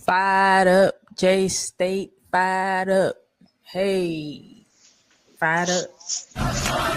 Fired up. J State fired up. Hey, fired up.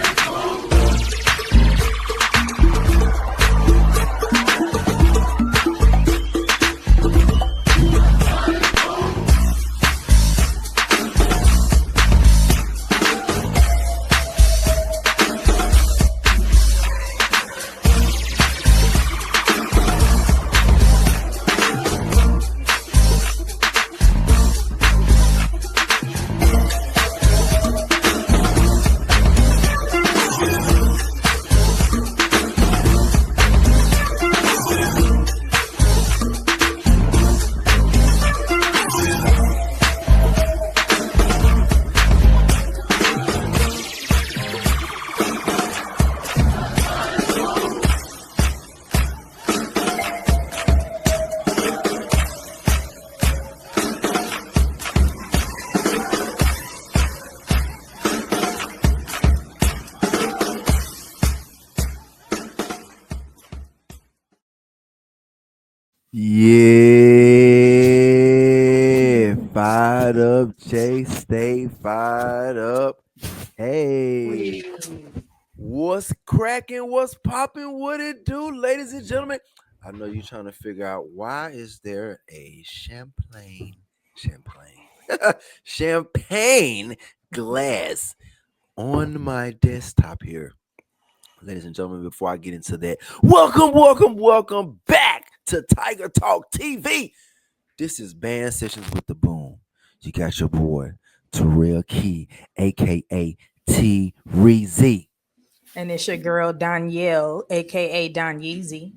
Yeah, fired up, Jay. Stay fired up. Hey, what's cracking? What's popping? What it do, ladies and gentlemen? I know you're trying to figure out why is there a champagne glass on my desktop here. Ladies and gentlemen, before I get into that, welcome back to Tiger Talk TV. This is Band Sessions with the Boom. You got your boy, Terrell Key, aka T Reezy. And it's your girl Danielle, aka Don Yeezy.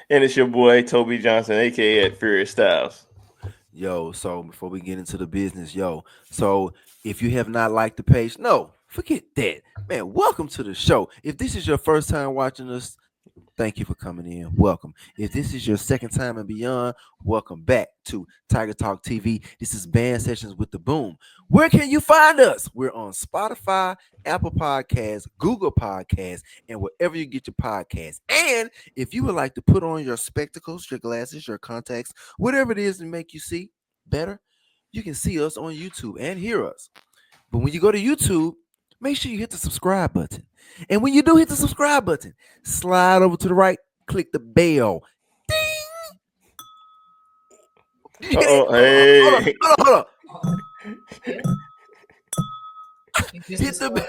And it's your boy Toby Johnson, aka at Furious Styles. Yo, so before we get into the business, so if you have not liked the page, no, forget that. Man, welcome to the show. If this is your first time watching us, thank you for coming in. Welcome. If this is your second time and beyond, welcome back to Tiger Talk TV. This is Band Sessions with the Boom. Where can you find us? We're on Spotify, Apple Podcasts, Google Podcasts, and wherever you get your podcasts. And if you would like to put on your spectacles, your glasses, your contacts, whatever it is to make you see better, you can see us on YouTube and hear us. But when you go to YouTube, make sure you hit the subscribe button. And when you do hit the subscribe button, slide over to the right, click the bell. Ding! Oh, hey. Hold on. Hit the bell.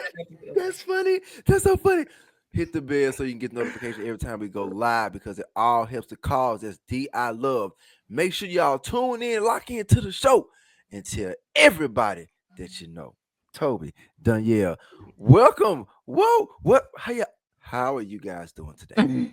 That's funny. That's so funny. Hit the bell so you can get notification every time we go live because it all helps the cause. That's DI Love. Make sure y'all tune in, lock into the show, and tell everybody that you know. Toby, Danielle, welcome. Whoa, what? How are you guys doing today?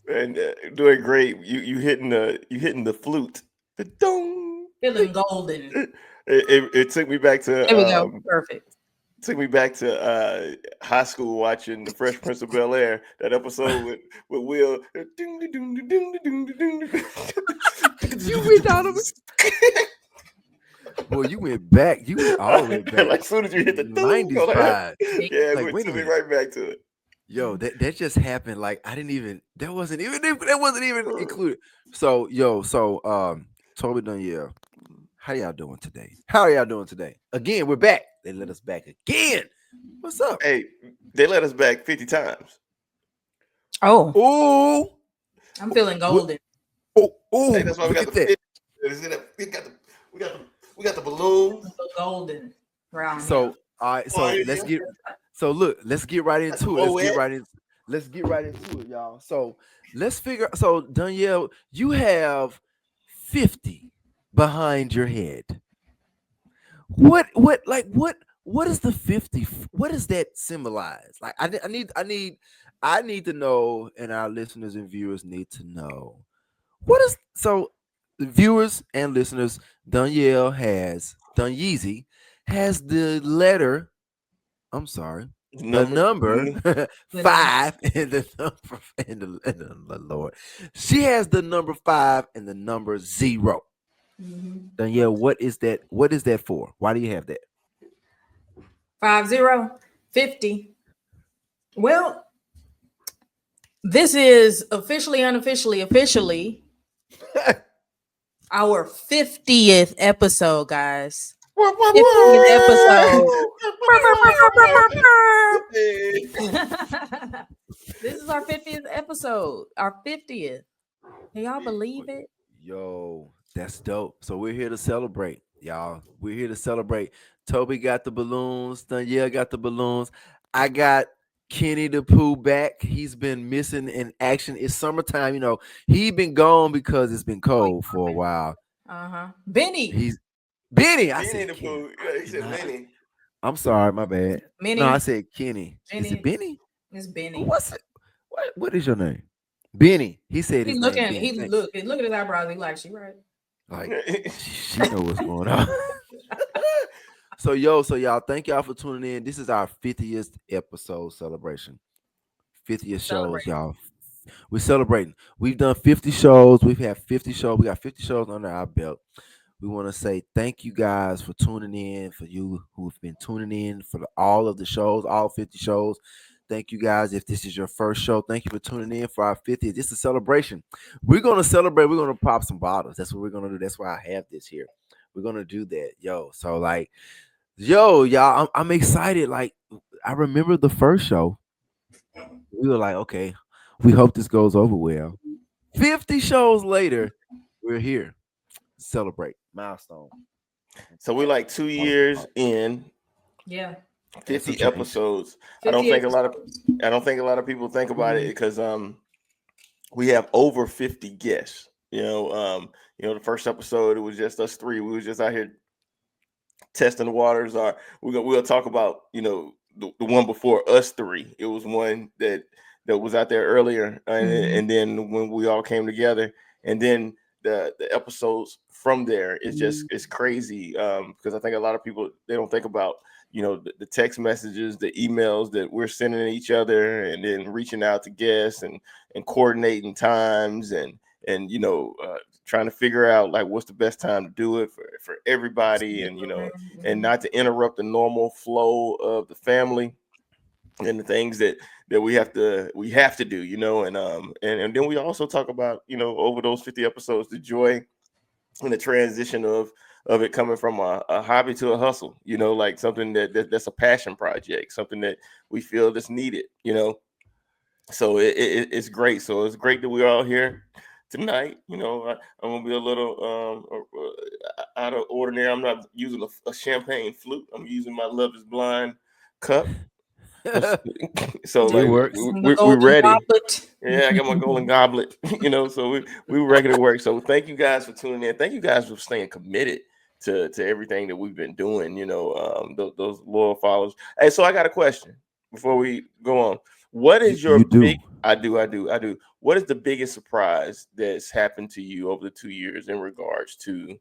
And doing great. You hitting the flute. The dong. Feeling golden. It took me back to There we go. Perfect. Took me back to high school watching The Fresh Prince of Bel-Air. That episode with Will. You went down of it. Boy, you went back. You went all the way back. Like as soon as you hit the 90s vibe. yeah, Like, it wait a took me minute. right back to it. Yo, that just happened. Like I didn't even. That wasn't even included. So Toby Danielle, how y'all doing today? Again, we're back. They let us back again. What's up? Hey, they let us back 50 times. Oh, Oh, I'm feeling golden. oh. Hey, that's why we got the we got the balloons. Golden round. So all right, so let's get right into it. Let's get right into it, y'all. So let's figure. So Danielle, you have 50 behind your head. What is the 50? What does that symbolize? Like I need to know, and our listeners and viewers need to know. What is so the viewers and listeners, Danielle Yeezy has the letter. I'm sorry. The number 5 and the number and the Lord. She has the number 5 and the number 0. Mm-hmm. Danielle, what is that? What is that for? Why do you have that? 50. Well, this is officially, unofficially, Our 50th episode, guys. What, what, 50th episode. what? This is our 50th episode. Our 50th. Can y'all believe it? Yo, that's dope. So we're here to celebrate, y'all. We're here to celebrate. Toby got the balloons. Danielle got the balloons. I got Kenny the Pooh back. He's been missing in action. It's summertime, He been gone because it's been cold for a while. Benny. He's Benny. I Benny said the Kenny. Pooh. Yeah, he said Nah, Benny. I'm sorry, my bad. No, I Benny. said Kenny. Is it Benny. Benny? It's Benny. What's it? What is your name? Benny. He said He's his name looking. Benny. Look at his eyebrows. He like, she right. Like she know what's going on. So y'all, thank y'all for tuning in. This is our 50th episode celebration. 50th shows, y'all. We're celebrating. We've done 50 shows. We've had 50 shows. We got 50 shows under our belt. We want to say thank you guys for tuning in. For you who've been tuning in for all of the shows, all 50 shows. Thank you guys. If this is your first show, thank you for tuning in for our 50th. This is a celebration. We're gonna celebrate. We're gonna pop some bottles. That's what we're gonna do. That's why I have this here. We're gonna do that, yo. So like, yo, y'all, I'm excited. Like, I remember the first show. We were like, okay, we hope this goes over well. 50 shows later, we're here. Celebrate milestone. So we're like 2 years in. Yeah. 50 change. episodes. 50 I don't think episodes. a lot of people think about it because we have over 50 guests. The first episode it was just us three. We was just out here testing the waters. We'll talk about the one before us three. It was one that was out there earlier, and then when we all came together, and then the episodes from there is just it's crazy because I think a lot of people they don't think about the text messages, the emails that we're sending each other, and then reaching out to guests and coordinating times and trying to figure out like what's the best time to do it for everybody, and and not to interrupt the normal flow of the family and the things that we have to do, and then we also talk about over those 50 episodes the joy and the transition of it coming from a hobby to a hustle, like something that's a passion project, something that we feel that's needed, so it's great. So it's great that we're all here tonight. I'm gonna be a little out of ordinary. I'm not using a champagne flute. I'm using my Love Is Blind cup. So It like works. we're ready. Goblet. Yeah, I got my golden goblet. So we were ready to work. So thank you guys for tuning in. Thank you guys for staying committed to everything that we've been doing. Those loyal followers. Hey, so I got a question before we go on. What is your You do. big? I do. What is the biggest surprise that's happened to you over the 2 years in regards to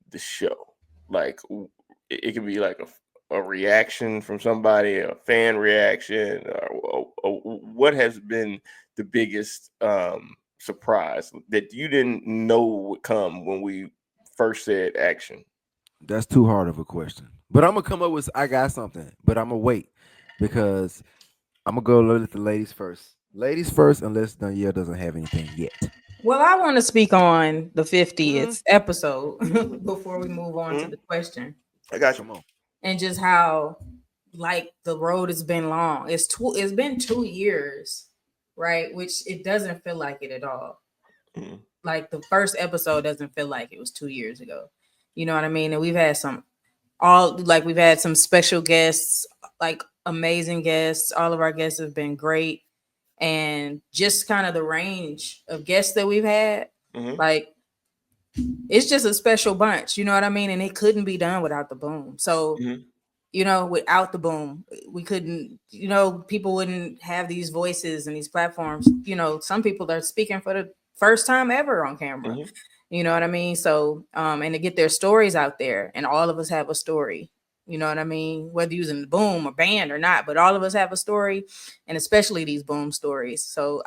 the show? Like it could be like a reaction from somebody, a fan reaction, or what has been the biggest surprise that you didn't know would come when we first said action? That's too hard of a question. But I'm gonna come up with. I got something, but I'm gonna wait because I'm gonna go look at the ladies first. Ladies first, unless Danielle doesn't have anything yet. Well, I want to speak on the 50th episode before we move on to the question. I got you. Come on. And just how like the road has been long. It's been 2 years, right? Which it doesn't feel like it at all. Like the first episode doesn't feel like it was 2 years ago. You know what I mean? And we've had some special guests, like amazing guests. All of our guests have been great. And just kind of the range of guests that we've had, like it's just a special bunch, you know what I mean? And it couldn't be done without the boom. So, without the boom, we couldn't, people wouldn't have these voices and these platforms. Some people are speaking for the first time ever on camera. You know what I mean? So, and to get their stories out there, and all of us have a story. You know what I mean? Whether using the boom or band or not, but all of us have a story, and especially these boom stories. So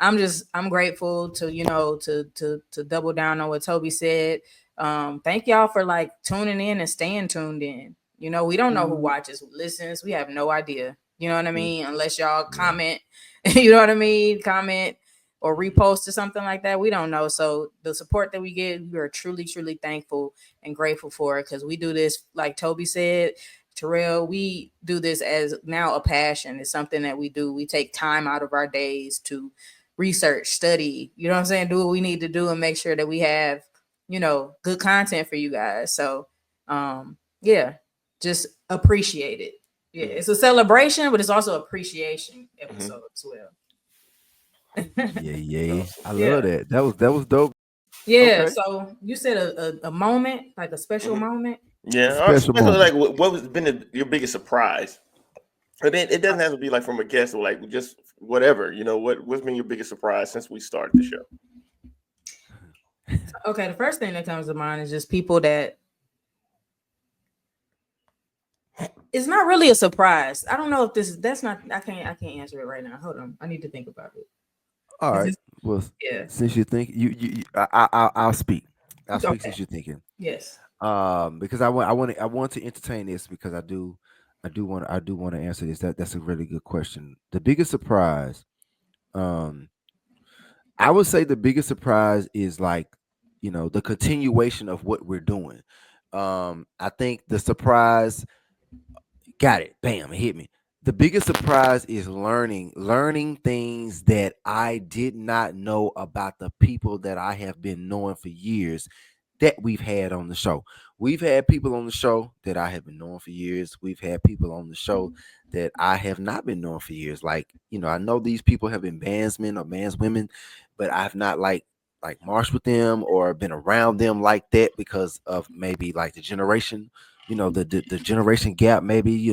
I'm grateful to double down on what Toby said. Thank y'all for like tuning in and staying tuned in. We don't know who watches, who listens. We have no idea. You know what I mean? Unless y'all comment, you know what I mean? Comment or repost or something like that. We don't know. So the support that we get, we are truly, truly thankful and grateful for it, because we do this, like Toby said, Terrell, we do this as now a passion. It's something that we do. We take time out of our days to research, study, you know what I'm saying? Do what we need to do and make sure that we have, good content for you guys. So, yeah, just appreciate it. Yeah, it's a celebration, but it's also appreciation episode as well. Yeah. I Yeah. love that. That was dope. Yeah. Okay. So you said a moment, like a special moment. A Yeah. All right. special Especially like moment. what was been your biggest surprise? And it doesn't have to be like from a guest or like just whatever. What's been your biggest surprise since we started the show? Okay, the first thing that comes to mind is just people that it's not really a surprise. I don't know if that's not I can't answer it right now. Hold on. I need to think about it. All Is right. this, Well, yeah. since you think I'll speak. I'll speak Okay. since you're thinking. Yes. Because I want to entertain this because I do want to answer this. That's a really good question. The biggest surprise, um, I would say the biggest surprise is like, the continuation of what we're doing. I think the surprise got it. Bam, it hit me. The biggest surprise is learning things that I did not know about the people that I have been knowing for years that we've had on the show. We've had people on the show that I have been knowing for years. We've had people on the show that I have not been knowing for years. Like, I know these people have been bandsmen or bandswomen, but I've not like marched with them or been around them like that because of maybe like the generation, the generation gap. Maybe,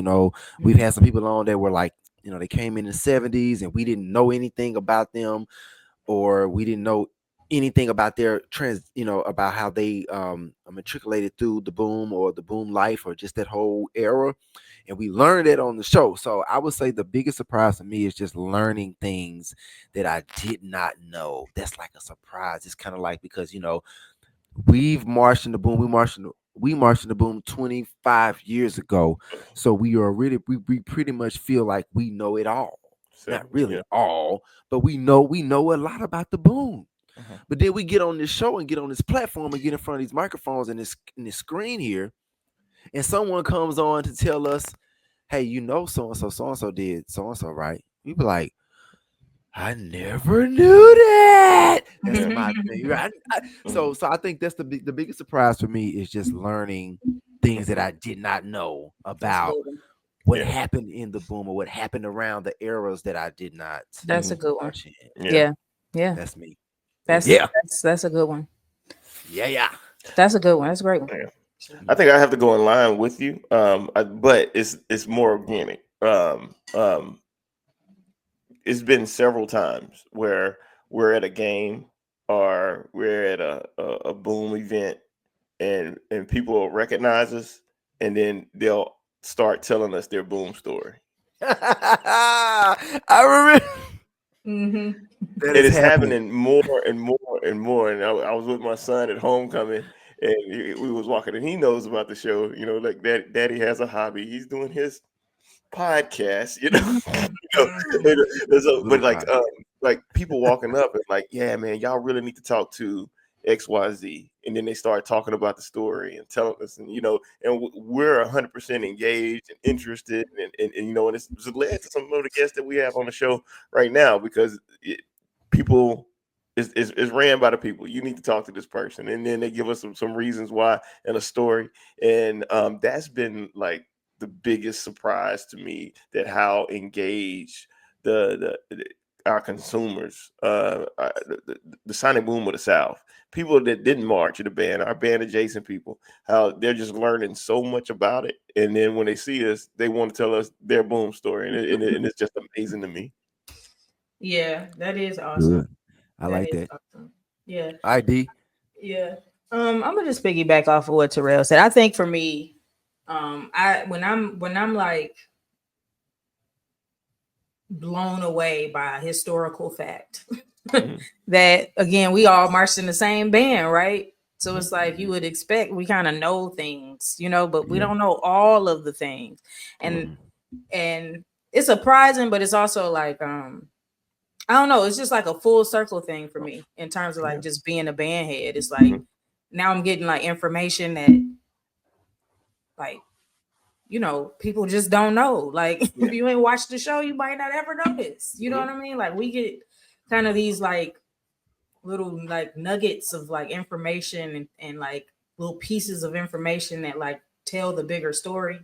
we've had some people on that were like, they came in the 70s and we didn't know anything about them, or we didn't know anything about their trends, about how they matriculated through the boom or the boom life or just that whole era. And we learned it on the show. So I would say the biggest surprise to me is just learning things that I did not know. That's like a surprise. It's kind of like, because we've marched in the boom. We marched in the boom 25 years ago. So we pretty much feel like we know it all. Not really Yeah. all, but we know a lot about the boom. But then we get on this show and get on this platform and get in front of these microphones and this screen here, and someone comes on to tell us, hey, so and so did so and so, right? We be like, I never knew that. That's Yeah. my thing. Right? So I think that's the biggest surprise for me is just learning things that I did not know That's a about good one. what Yeah. happened in the boom or what happened around the eras that I did not That's a good one. march in. Yeah. Yeah. Yeah. That's me. That's Yeah. that's a good one. Yeah. That's a good one. That's a great one. Yeah. I think I have to go in line with you. But it's more organic. It's been several times where we're at a game or we're at a boom event, and people will recognize us, and then they'll start telling us their boom story. I remember Mm-hmm. that And is it's happening. happening more and more and more. And I was with my son at homecoming, and we was walking, and he knows about the show. Like Daddy has a hobby. He's doing his podcast. But Little like people walking up and like, yeah, man, y'all really need to talk to XYZ, and then they start talking about the story and telling us, and we're 100% engaged and interested, and it's led to some of the guests that we have on the show right now, because people is ran by the people. You need to talk to this person, and then they give us some reasons why and a story, and that's been like the biggest surprise to me, that how engaged our consumers, the Sonic Boom of the South, people that didn't march in the band, our band adjacent people, how they're just learning so much about it, and then when they see us, they want to tell us their boom story, and it's just amazing to me. Yeah, that is awesome. good. I That like is that. awesome. Yeah. ID. Yeah. I'm gonna just piggyback off of what Terrell said. I think for me, I when I'm like blown away by a historical fact Mhm. that again we all marched in the same band, right? So it's like you Mhm. would expect we kind of know things, but we Yeah. don't know all of the things. And Mhm. and it's surprising, but it's also like I don't know. It's just like a full circle thing for me in terms of like Yeah. just being a band head. It's like Mhm. now I'm getting like information that like people just don't know. Like Yeah. if you ain't watched the show, you might not ever know this. You know what I mean? Like we get kind of these like little like nuggets of like information and like little pieces of information that like tell the bigger story.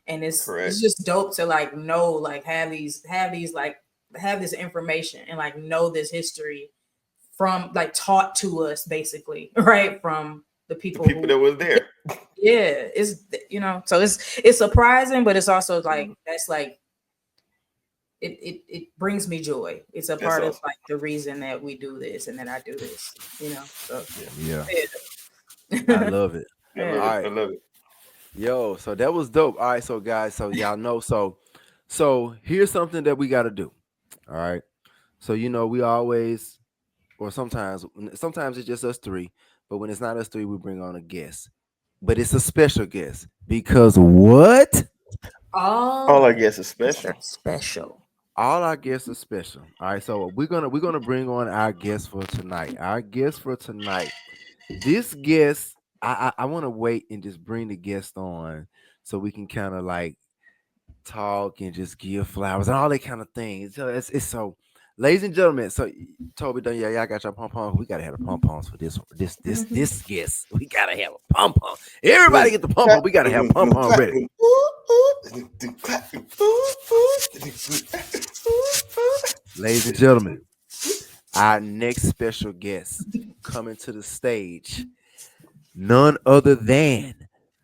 And it's Correct. just dope to like know, like have these like have this information and like know this history from like taught to us basically, right? From the The people people who that was there. yeah, it's so it's surprising, but it's also like that's like it brings me joy. It's a That's part of awesome. like the reason that we do this and that I do this. So Yeah. Yeah, I yeah. love it. I Yeah. love All it. I right, love it. yo, so that was dope. All right, so guys, so y'all know, so here's something that we got to do. All right, so we always, or sometimes it's just us three, but when it's not us three, we bring on a guest. But it's a special guest because what? All All our I guess is guests special. are special. All our guests are special. All right, so we're gonna bring on our guest for tonight. Our guest for tonight. This guest, I want to wait and just bring the guest on so we can kind of like talk and just give flowers and all that kind of thing. So it's so, ladies and gentlemen. So Toby, done yeah, y'all got your pom poms. We gotta have the pom poms for this guest. We gotta have a pom pom. Everybody get the pom pom. We gotta have pom pom ready. Ladies and gentlemen, our next special guest coming to the stage, none other than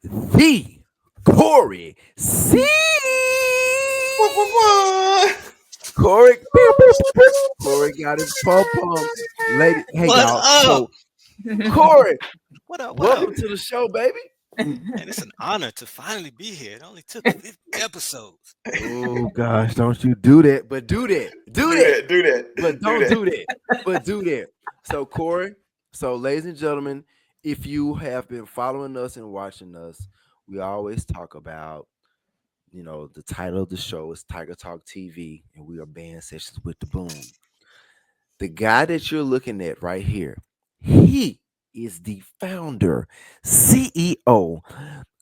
the Cory C. Cory, pew, pew, pew, pew. Cory got his pom pom. Lady, hey What y'all. up? So Cory, What up? What up? welcome to the show, baby. Man, it's an honor to finally be here. It only took 50 episodes. Oh gosh, don't you do that? But do that. Do Do that. that. Do that. But Do don't that. do that. But do that. So Cory, so ladies and gentlemen, if you have been following us and watching us, we always talk about, the title of the show is Tiger Talk TV, and we are band sessions with the boom. The guy that you're looking at right here, he is the founder, CEO,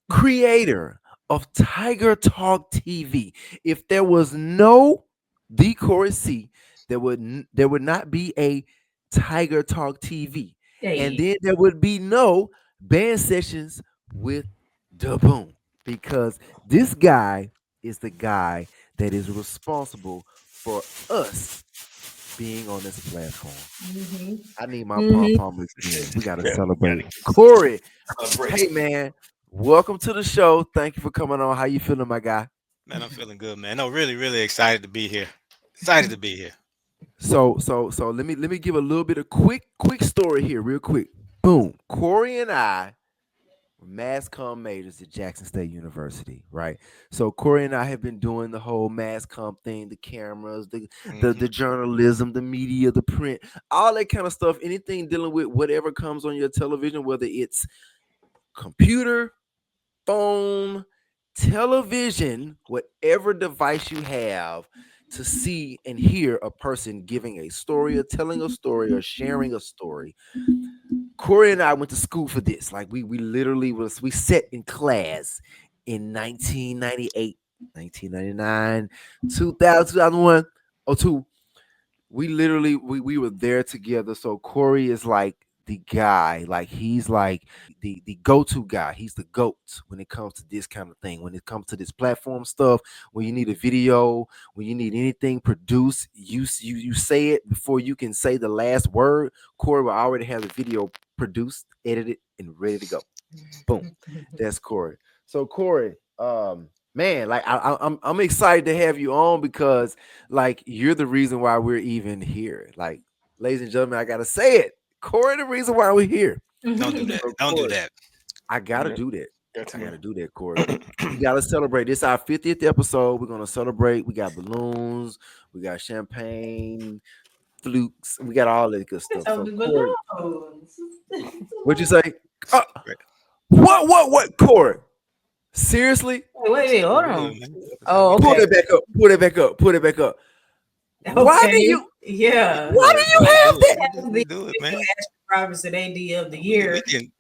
creator of Tiger Talk TV. If there was no the Cory C, there would not be a Tiger Talk TV, and Hey. then there would be no band sessions with the boom, because this guy is the guy that is responsible for us being on this platform. Mm-hmm. I need my pom Mm-hmm. pom again. We gotta Yeah. celebrate. Cory, hey Celebration. man, welcome to the show. Thank you for coming on. How you feeling, my guy? Man, I'm feeling good, man. No, really, really excited to be here. Excited to be here. So let me give a little bit of quick story here, real quick. Boom. Cory and I were mass comm majors at Jackson State University, right? So Cory and I have been doing the whole mass comm thing, the cameras, the Hmm. journalism, the media, the print, all that kind of stuff. Anything dealing with whatever comes on your television, whether it's computer, phone, television, whatever device you have to see and hear a person giving a story or telling a story or sharing a story. Cory and I went to school for this. Like we literally we sat in class in 1998, 1999, 2000, 2001, or two. We literally we were there together. So Cory is like the guy, like he's like the go-to guy. He's the goat when it comes to this kind of thing. When it comes to this platform stuff, when you need a video, when you need anything produced, you say it before you can say the last word. Cory will already have the video produced, edited, and ready to go. Boom. That's Cory. So Cory, man, like I'm excited to have you on because like you're the reason why we're even here. Like, ladies and gentlemen, I gotta say it. Cory, the reason why we're here. Don't do that. So Don't do Cory, that. I gotta Yeah. do that. Got I to, gotta man. do that, Cory. We gotta celebrate. This is our 50th episode. We're gonna celebrate. We got balloons, we got champagne, flukes, we got all that good stuff. So So the Cory, balloons. what'd you say? Uh, Right. what, Cory? Seriously? Wait, hold Balloon, on. man. Oh, Pull okay. that back up. Pull that back up. Pull that back up. Why do you? Yeah. Why do you have We that? do it. We The do it, official man. Ashton Robinson AD of the We year. can,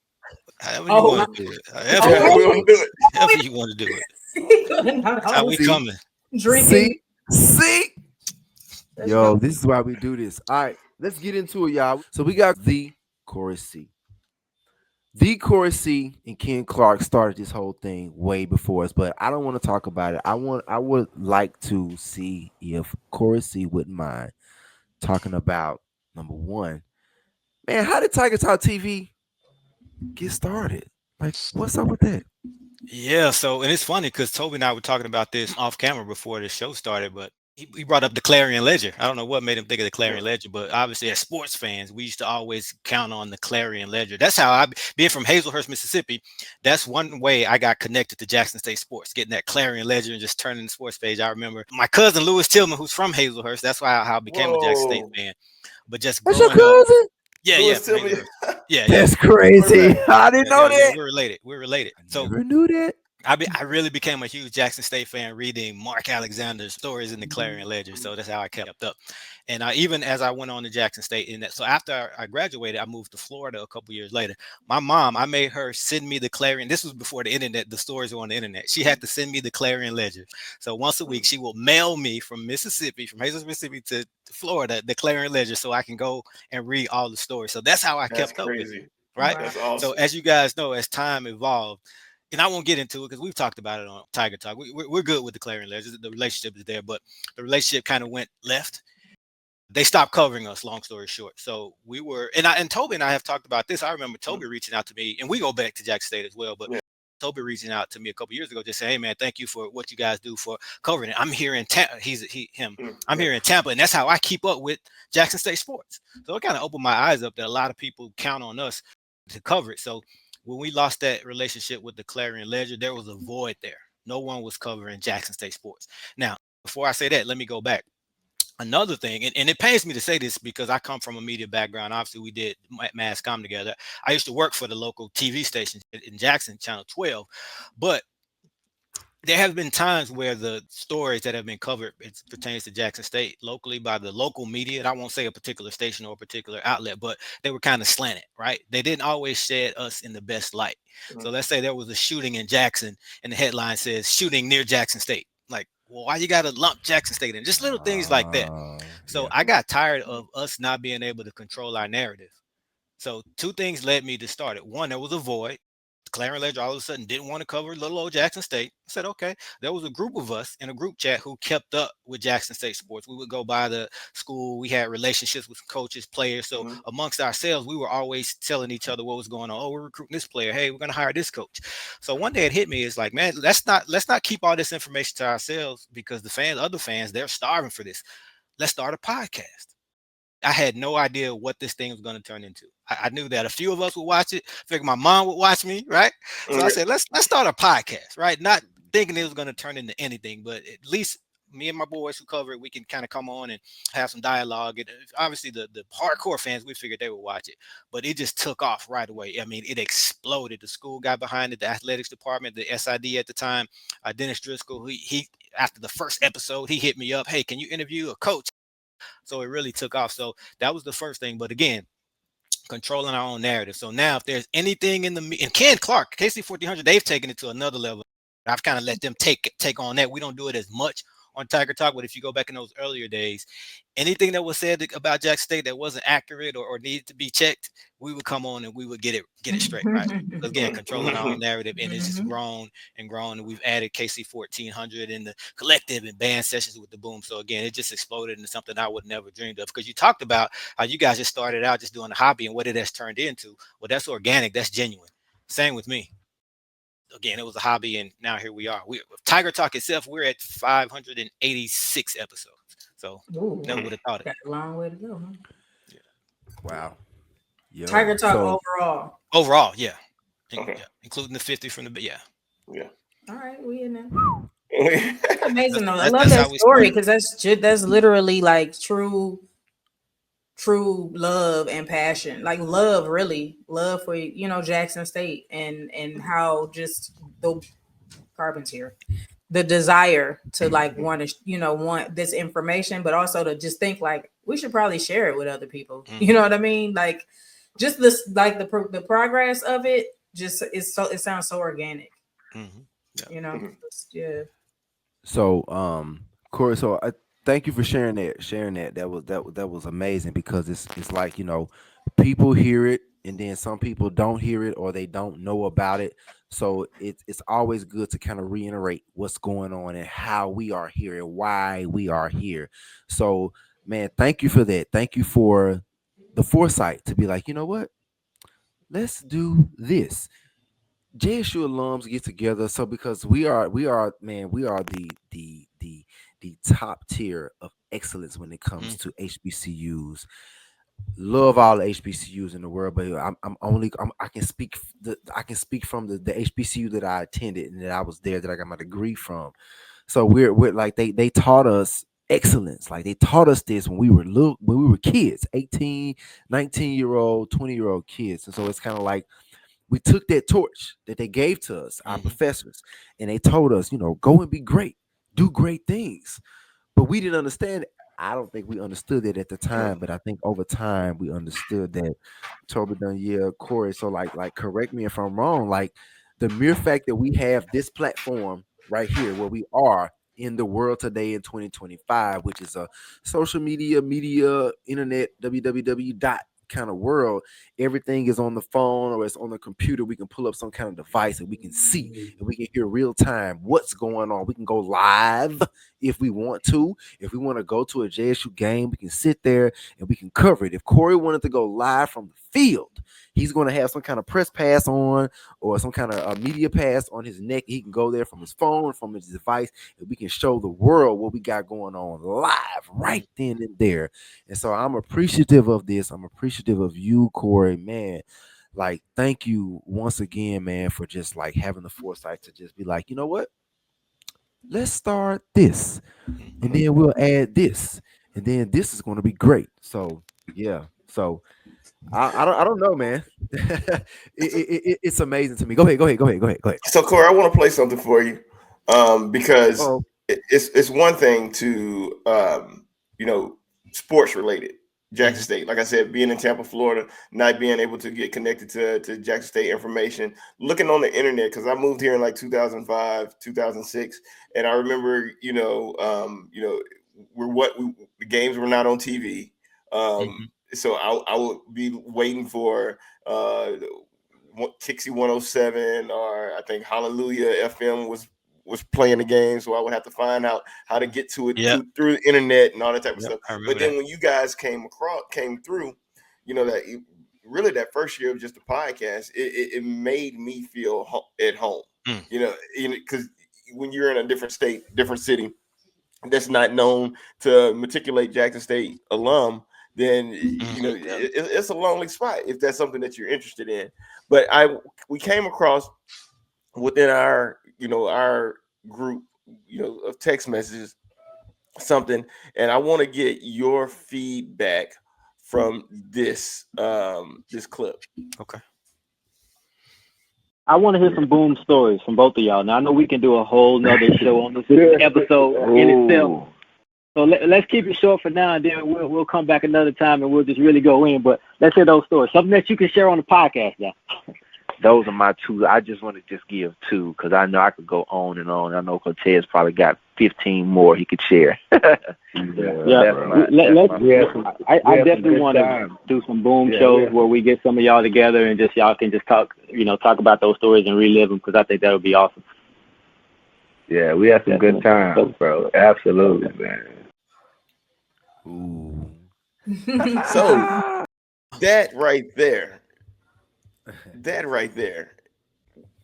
however you Oh, want to do it. However you Yeah, oh, want we to want do to do it. it. However you want to do it. That's how we See, coming. see, drinking. see. Let's go. Yo, this is why we do this. All right, let's get into it, y'all. So we got the Cory C. The Cory C and Ken Clark started this whole thing way before us, but I don't want to talk about it. I would like to see if Cory C wouldn't mind talking about number one. Man, how did Tiger Talk TV get started? Like, what's up with that? Yeah, so and it's funny because Toby and I were talking about this off camera before the show started, but he brought up the Clarion Ledger. I don't know what made him think of the Yeah. Clarion Ledger, but obviously as sports fans, we used to always count on the Clarion Ledger. That's how I, being from Hazelhurst, Mississippi, that's one way I got connected to Jackson State sports, getting that Clarion Ledger and just turning the sports page. I remember my cousin Lewis Tillman, who's from Hazelhurst. That's why how I became a Jackson State Whoa. fan. But just That's your growing up, cousin? yeah, Louis, from tell me. Hazelhurst. Yeah. That's Where's crazy. that? I didn't know Yeah, that. we're related. We're related. I So never knew that. I really became a huge Jackson State fan reading Mark Alexander's stories in the Clarion Ledger. So that's how I kept up. And even as I went on to Jackson State, in that, so after I graduated, I moved to Florida a couple years later. My mom, I made her send me the Clarion. This was before the internet, the stories were on the internet. She had to send me the Clarion Ledger. So once a week, she will mail me from Mississippi, from Hazel, Mississippi to Florida, the Clarion Ledger, so I can go and read all the stories. So that's how I That's kept up with it. crazy. Right. Wow. That's So awesome. as you guys know, as time evolved, and I won't get into it because we've talked about it on Tiger Talk. We're good with the Clarion Ledger. The relationship is there, but the relationship kind of went left. They stopped covering us, long story short. So we were, and Toby and I have talked about this. I remember Toby reaching out to me, and we go back to Jackson State as well, but Yeah. Toby reaching out to me a couple years ago, just saying, "Hey man, thank you for what you guys do for covering it. I'm here in Tampa. Him. I'm Yeah. here in Tampa, and that's how I keep up with Jackson State sports." So it kind of opened my eyes up that a lot of people count on us to cover it. So when we lost that relationship with the Clarion Ledger, there was a void there. No one was covering Jackson State sports. Now, before I say that, let me go back. Another thing, and it pains me to say this because I come from a media background. Obviously, we did mass comm together. I used to work for the local TV station in Jackson, Channel 12, but there have been times where the stories that have been covered, it pertains to Jackson State locally by the local media. And I won't say a particular station or a particular outlet, but they were kind of slanted, right? They didn't always shed us in the best light. So let's say there was a shooting in Jackson and the headline says shooting near Jackson State. Like, well, why you got to lump Jackson State in? Just little things like that. So Yeah. I got tired of us not being able to control our narrative. So two things led me to start it. One, there was a void. Clarion Ledger all of a sudden didn't want to cover little old Jackson State. I said, okay. There was a group of us in a group chat who kept up with Jackson State sports. We would go by the school. We had relationships with coaches, players. So amongst ourselves, we were always telling each other what was going on. Oh, we're recruiting this player. Hey, we're going to hire this coach. So one day it hit me. It's like, man, let's not keep all this information to ourselves because other fans, they're starving for this. Let's start a podcast. I had no idea what this thing was going to turn into. I knew that a few of us would watch it. I figured my mom would watch me, right? So I said, let's start a podcast, right? Not thinking it was going to turn into anything, but at least me and my boys who cover it, we can kind of come on and have some dialogue. And obviously the hardcore fans, we figured they would watch it, but it just took off right away. I mean, it exploded. The school got behind it, the athletics department, the SID at the time, Dennis Driscoll, he after the first episode, he hit me up. Hey, can you interview a coach? So it really took off. So that was the first thing. But again, controlling our own narrative. So now if there's anything in and Ken Clark, KC 1400, they've taken it to another level. I've kind of let them take on that. We don't do it as much on Tiger Talk, but if you go back in those earlier days, anything that was said about Jackson State that wasn't accurate or needed to be checked, we would come on and we would get it straight, right? Again, controlling our own narrative, and it's just grown and grown, and we've added KC 1400 in the collective and band sessions with the boom. So again, it just exploded into something I would never dreamed of, because you talked about how you guys just started out just doing a hobby and what it has turned into. Well, that's organic, that's genuine. Same with me. Again, it was a hobby, and now here we are. Tiger Talk itself, we're at 586 episodes. So never would have thought it. Got a long way to go, huh? Yeah. Wow. Yo, Tiger Talk overall. Overall, yeah. Okay. Yeah. Including the 50 from the Yeah. All right, we in there. That's amazing though. I love that's that how we story because that's literally like true love and passion, like love for Jackson State and how just the carbon's here, the desire to like want to, want this information, but also to just think like we should probably share it with other people. You know what I mean? Like just this, like the progress of it, just it sounds so organic. Yeah. Yeah. So, Corey, so I thank you for sharing that. Sharing that. That was amazing because it's like, people hear it and then some people don't hear it or they don't know about it. So it's always good to kind of reiterate what's going on and how we are here and why we are here. So, man, thank you for that. Thank you for the foresight to be like, you know what? Let's do this. JSU alums get together, so because we are man, we are the top tier of excellence when it comes to HBCUs. Love all the HBCUs in the world, but I can speak I can speak from the HBCU that I attended and that I was there, that I got my degree from. So we're like they taught us excellence. Like they taught us this when we were kids, 18, 19-year-old, 20-year-old kids. And so it's kind of like we took that torch that they gave to us, our professors, and they told us, go and be great, do great things. But we didn't understand. I don't think we understood it at the time, but I think over time we understood that. Toby done, yeah, Corey. So like, correct me if I'm wrong. Like the mere fact that we have this platform right here, where we are in the world today in 2025, which is a social media, internet, www dot kind of world. Everything is on the phone or it's on the computer. We can pull up some kind of device and we can see and we can hear real time what's going on. We can go live if we want to. If we want to go to a JSU game, we can sit there and we can cover it. If Corey wanted to go live from the field, he's going to have some kind of press pass on or some kind of media pass on his neck. He can go there from his phone, from his device, and we can show the world what we got going on live right then and there. And so I'm appreciative of this. I'm appreciative of you, Corey, man. Like, thank you once again, man, for just like having the foresight to just be like, you know what? Let's start this, and then we'll add this, and then this is going to be great. So yeah, so I don't know, man. It's amazing to me. Go ahead. So, Corey, I want to play something for you, because Oh, it's one thing to sports related. Jackson Mhm. State, like I said, being in Tampa, Florida, not being able to get connected to Jackson State information, looking on the internet, because I moved here in like 2005, 2006, and I remember, the games were not on TV. Mhm. So I would be waiting for Kixie 107, or I think Hallelujah FM was playing the game, so I would have to find out how to get to it Yep. through the internet and all that type of Yep. stuff. I But remember then that. when you guys came through, really that first year of just the podcast, it made me feel at home. Mm. Because when you're in a different state, different city, that's not known to matriculate Jackson State alum, then Yep. it's a lonely spot if that's something that you're interested in. But we came across within our group of text messages something, and I want to get your feedback from this clip. Okay. I want to hear some boom stories from both of y'all. Now I know we can do a whole nother show on this episode in itself. So let's keep it short for now, and then we'll come back another time and we'll just really go in. But let's hear those stories. Something that you can share on the podcast now. Those are my two. I just want to just give two because I know I could go on and on. I know Cortez probably got 15 more he could share. I definitely want to do some boom shows where we get some of y'all together and just y'all can just talk about those stories and relive them, because I think that would be awesome. Yeah, we had some good times, bro. Absolutely, man. ooh. So that right there,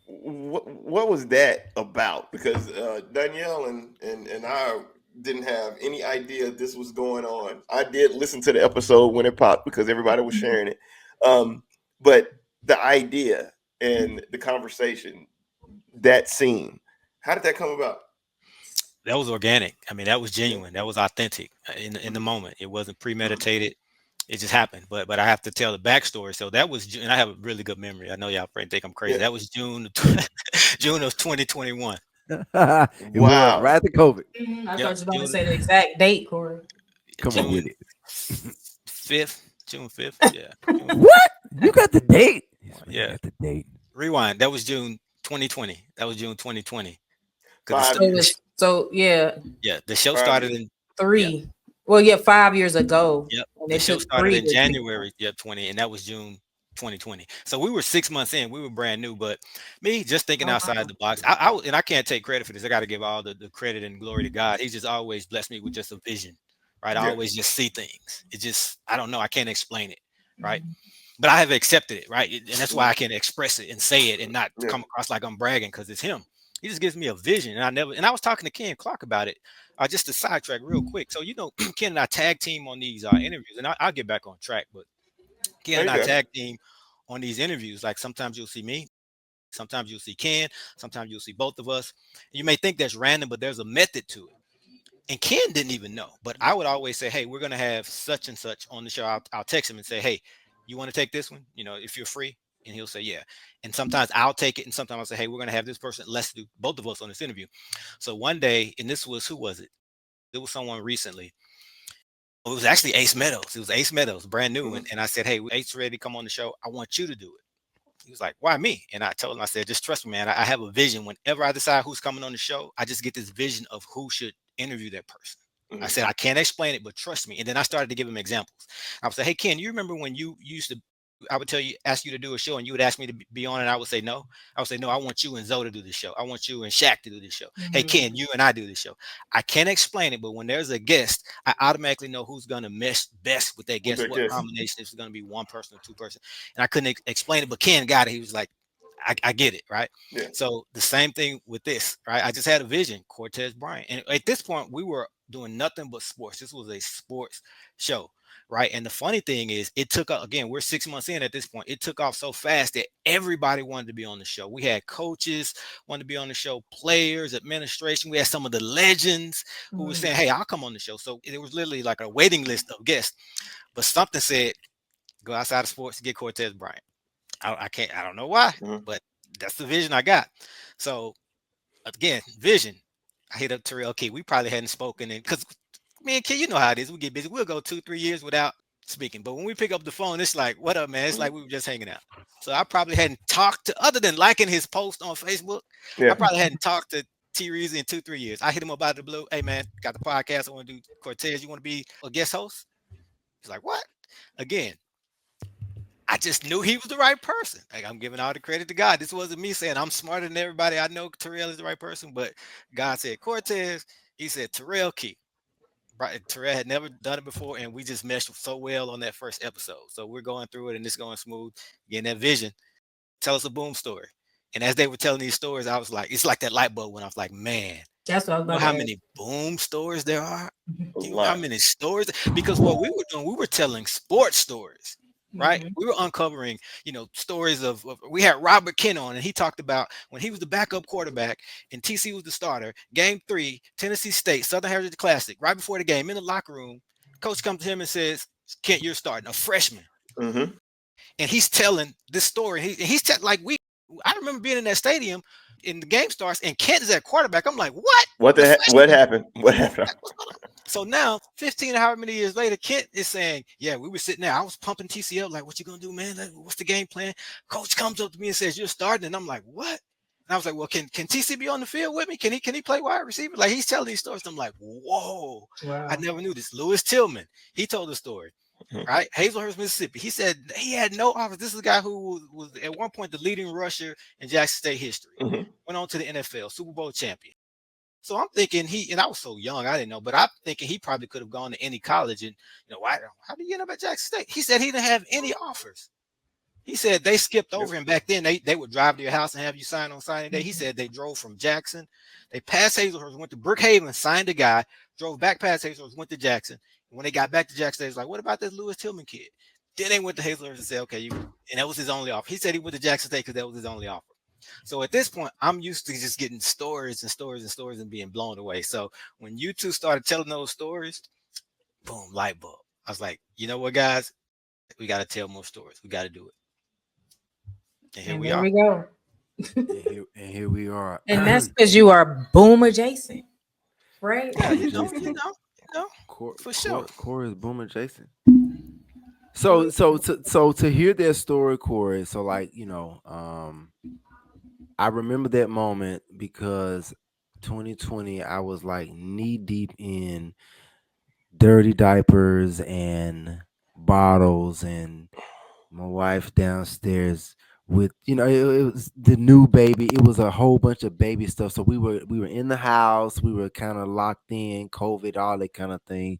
what was that about? Because Danielle and I didn't have any idea this was going on. I did listen to the episode when it popped because everybody was sharing it, but the idea and the conversation, that scene, how did that come about? That was organic. I mean, that was genuine. That was authentic in the moment. It wasn't premeditated. It just happened. But I have to tell the backstory. So that was June, and I have a really good memory. I know y'all probably think I'm crazy. Yeah. That was June June of 2021. It was right after COVID. I thought Yep, you were going to June, say the exact date, Corey. Come on June with it. 5th, June 5th. Yeah. June 5th. What? You got the date? This man Yeah. got the date. Rewind. That was June 2020. That was June 2020. 5 So, years. yeah, Yeah, the show 5 started years. in 3. Well, yeah, 5 years ago. Yep. And The it show took started 3 in to get January 20, and that was June 2020. So we were 6 months in. We were brand new, but me just thinking Oh, outside wow. the box. And I can't take credit for this. I got to give all the credit and glory to God. He's just always blessed me with just a vision, right? I Yeah. always just see things. It just, I don't know. I can't explain it, right? Mhm. But I have accepted it, right? And that's why I can express it and say it and not Yeah. come across like I'm bragging because it's him. He just gives me a vision. And I was talking to Ken Clark about it. Just to sidetrack real quick. So, Ken and I tag team on these interviews, and I'll get back on track. But Ken and I Okay. tag team on these interviews. Like sometimes you'll see me, sometimes you'll see Ken, sometimes you'll see both of us. You may think that's random, but there's a method to it. And Ken didn't even know, but I would always say, hey, we're going to have such and such on the show. I'll text him and say, hey, you want to take this one? If you're free. And he'll say, yeah. And sometimes I'll take it. And sometimes I'll say, hey, we're going to have this person. Let's do both of us on this interview. So one day, and this was, who was it? It was someone recently. It was actually Ace Meadows. It was Ace Meadows, brand new. Mhm. And I said, hey, Ace ready to come on the show. I want you to do it. He was like, why me? And I told him, I said, just trust me, man. I have a vision. Whenever I decide who's coming on the show, I just get this vision of who should interview that person. I Mhm. said, I can't explain it, but trust me. And then I started to give him examples. I would say, hey, Ken, you remember when you used to, I would ask you to do a show and you would ask me to be on it. I would say, no. I would say, no, I want you and Zoe to do this show. I want you and Shaq to do this show. Hey, Mhm. Ken, you and I do this show. I can't explain it, but when there's a guest, I automatically know who's going to mesh best with that guest, that what guest. combination is going to be one person or two person. And I couldn't explain it, but Ken got it. He was like, I get it, right? Yeah. So the same thing with this, right? I just had a vision, Cortez Bryant. And at this point, we were doing nothing but sports. This was a sports show, right? And the funny thing is, it took up, again, we're 6 months in at this point. It took off so fast that everybody wanted to be on the show. We had coaches wanted to be on the show, players, administration. We had some of the legends who were saying, hey, I'll come on the show. So it was literally like a waiting list of guests. But something said, go outside of sports to get Cortez Bryant. I don't know why, Mhm. but that's the vision I got. So again, vision. I hit up Terrell Key. We probably hadn't spoken because me and Key, you know how it is. We get busy. We'll go 2-3 years without speaking. But when we pick up the phone, it's like, what up, man? It's like we were just hanging out. So I probably hadn't talked to, other than liking his post on Facebook, I Yeah. probably hadn't talked to T Reezy in 2-3 years. I hit him up out of the blue. Hey man, got the podcast. I want to do Cortez. You want to be a guest host? He's like, what? Again, I just knew he was the right person. Like, I'm giving all the credit to God. This wasn't me saying I'm smarter than everybody. I know Terrell is the right person, but God said Cortez. He said Terrell Key. Right, Terrell had never done it before, and we just meshed so well on that first episode. So we're going through it, and it's going smooth. Getting that vision. Tell us a boom story. And as they were telling these stories, I was like, it's like that light bulb when I was like, man, That's what I was you know about how to many boom stories there are? A Do you know how lot. many stories? Because what we were doing, we were telling sports stories, right? Mhm. We were uncovering, stories of we had Robert Ken on, and he talked about when he was the backup quarterback and TC was the starter. Game 3, Tennessee State, Southern Heritage Classic. Right before the game, in the locker room, coach comes to him and says, "Kent, you're starting, a freshman." Mm-hmm. And he's telling this story. I remember being in that stadium, and the game starts, and Kent is at quarterback. I'm like, what? What freshman? happened? What happened? So now, 15 or however many years later, Kent is saying, yeah, we were sitting there. I was pumping TCL, like, what you going to do, man? Like, what's the game plan? Coach comes up to me and says, you're starting. And I'm like, what? And I was like, well, can TC be on the field with me? Can he play wide receiver? Like, he's telling these stories. I'm like, whoa, Wow. I never knew this. Lewis Tillman, he told the story, right? Hazelhurst, Mississippi. He said he had no offers. This is a guy who was at one point the leading rusher in Jackson State history. Mm-hmm. Went on to the NFL, Super Bowl champion. So I'm thinking and I was so young, I didn't know, but I'm thinking he probably could have gone to any college. And, how did you end up at Jackson State? He said he didn't have any offers. He said they skipped over him back then. They would drive to your house and have you sign on signing day. He said they drove from Jackson. They passed Hazelhurst, went to Brookhaven, signed a guy, drove back past Hazelhurst, went to Jackson. And when they got back to Jackson, they was like, what about this Lewis Tillman kid? Then they went to Hazelhurst and said, okay, and that was his only offer. He said he went to Jackson State because that was his only offer. So at this point, I'm used to just getting stories and stories and stories and being blown away. So when you two started telling those stories, boom, light bulb. I was like, you know what, guys? We got to tell more stories. We got to do it. And here And we there are. we go. and here we are. And that's because you are boom adjacent, right? Yeah, Boom you adjacent. know, Core, for sure. core, core is boom adjacent. So So to hear that story, Corey. So like I remember that moment because 2020, I was like knee deep in dirty diapers and bottles, and my wife downstairs with it was the new baby. It was a whole bunch of baby stuff. So we were in the house. We were kind of locked in, COVID, all that kind of thing.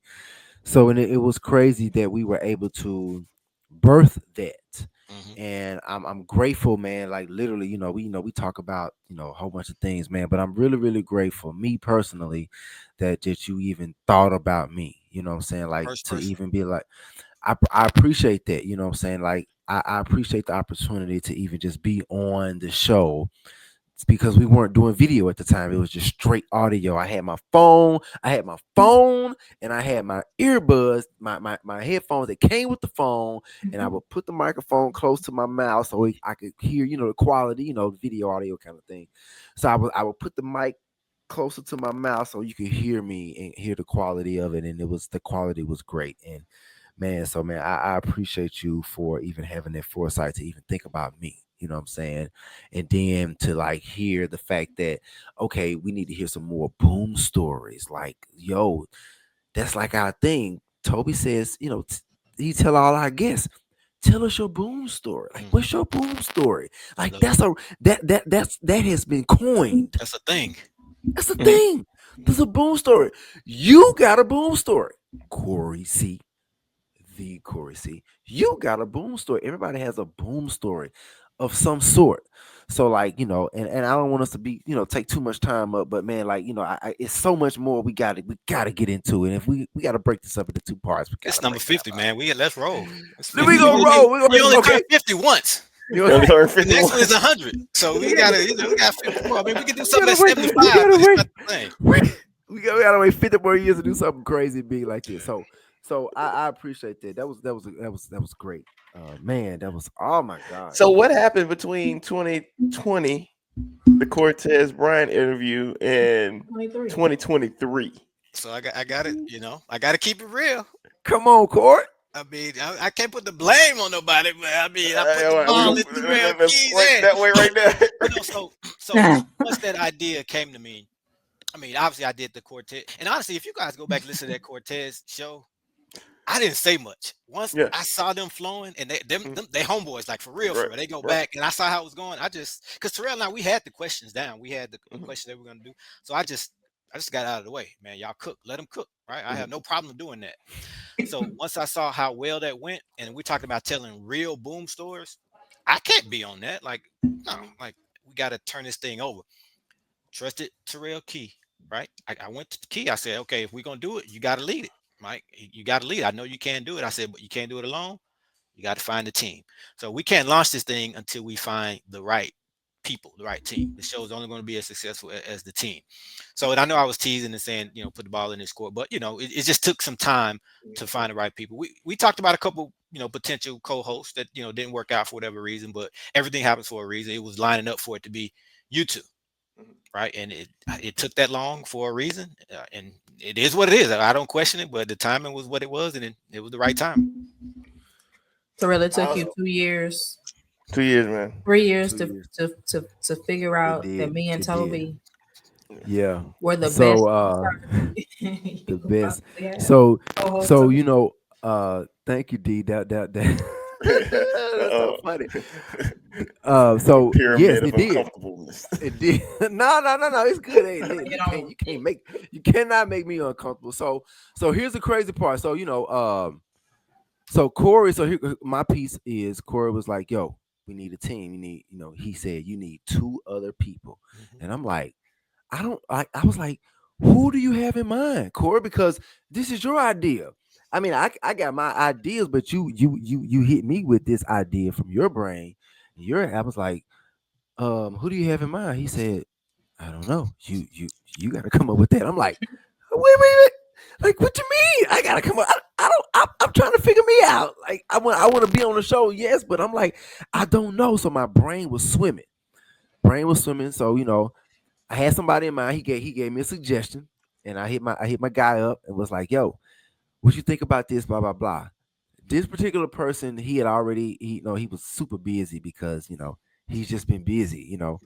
So and it was crazy that we were able to birth that. Hmm. And I'm grateful, man. Like literally, we talk about, a whole bunch of things, man. But I'm really, really grateful, me personally, that you even thought about me. You know what I'm saying? Like First to person. even be like, I appreciate that. You know what I'm saying? Like I appreciate the opportunity to even just be on the show. It's because we weren't doing video at the time. It was just straight audio. I had my phone, and I had my earbuds, my headphones that came with the phone, and I would put the microphone close to my mouth so I could hear, the quality, video audio kind of thing. So I would put the mic closer to my mouth so you could hear me and hear the quality of it, and the quality was great. And man, so man, I appreciate you for even having that foresight to even think about me. You know what I'm saying? And then to like hear the fact that, okay, we need to hear some more boom stories. Like, yo, that's like our thing. Toby says, he tell all our guests, tell us your boom story. Like, what's your boom story? Like, Love that's a that has been coined. That's a thing. That's the thing. There's a boom story. You got a boom story, Corey C. The Corey C. You got a boom story. Everybody has a boom story of some sort. So like, and I don't want us to be, take too much time up, but man, like, it's so much more we gotta get into it. And if we gotta break this up into two parts, we It's gotta number break it up. 50, man. Let's roll. It's Then 50. we gonna roll. We You only gonna turn okay. 50 once. You only learn The 50 next one is once. 100. So we gotta, we got 50 more. I mean, we can do We something gotta at wait. 75, We gotta but it's wait. not the same. We gotta wait 50 more years to do something crazy big like this. So I appreciate that. That was great. Man, that was, oh my gosh. So what happened between 2020, the Cortez Bryant interview, and 2023? So I got it. I got to keep it real. Come on, Court. I mean, I can't put the blame on nobody, but I mean, I put the We ball gonna in Terrell Key's right hand. that way right there. So once that idea came to me, I mean, obviously I did the Cortez, and honestly, if you guys go back and listen to that Cortez show, I didn't say much. Once Yeah. I saw them flowing, and they homeboys, like for real, Right, they go right. back, and I saw how it was going. Because Terrell and I, we had the questions down. We had the questions that we were gonna do. So I just got out of the way, man. Y'all cook, let them cook, right? I have no problem doing that. So once I saw how well that went, and we talked about telling real boom stories, I can't be on that. Like, no, like we got to turn this thing over. Trusted Terrell Key, right? I went to Key. I said, okay, if we're gonna do it, you got to lead it, Mike. You got to lead it. I know you can't do it. I said, but you can't do it alone. You got to find the team. So we can't launch this thing until we find the right people, the right team. The show is only going to be as successful as the team. So, and I know I was teasing and saying, put the ball in his court, but it just took some time to find the right people. We talked about a couple, potential co-hosts that didn't work out for whatever reason, but everything happens for a reason. It was lining up for it to be you two. Right, and it took that long for a reason, and it is what it is. I don't question it, but the timing was what it was, and it was the right time. So really took you 2 years. 2 years, man. 3 years 2 to, years. to figure out that me and It did. Toby Yeah. were the So the best. So thank you, D. That that's so funny. So yes, Pyramid of it did. uncomfortableness. It did. No. It's good. Hey, you cannot make me uncomfortable. So here's the crazy part. So so Corey. So here, my piece is Corey was like, "Yo, we need a team. You need, he said you need 2 other people," and I'm like, I was like, who do you have in mind, Corey? Because this is your idea. I mean, I got my ideas, but you hit me with this idea from your brain. I was like, who do you have in mind? He said, I don't know. You got to come up with that. I'm like, wait. Like, what you mean? I gotta come up. I'm trying to figure me out. Like, I want to be on the show, yes, but I'm like, I don't know. So my brain was swimming. brain was swimming. So I had somebody in mind. He gave me a suggestion, and I hit my guy up and was like, "Yo, what you think about this? Blah blah blah." This particular person, he had already, he was super busy because he's just been busy, and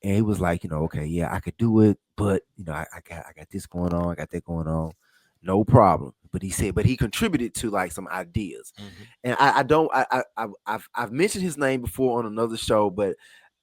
he was like, okay, yeah, I could do it, but I got this going on, I got that going on, no problem. But he said, but he contributed to like some ideas, and I don't, I've mentioned his name before on another show, but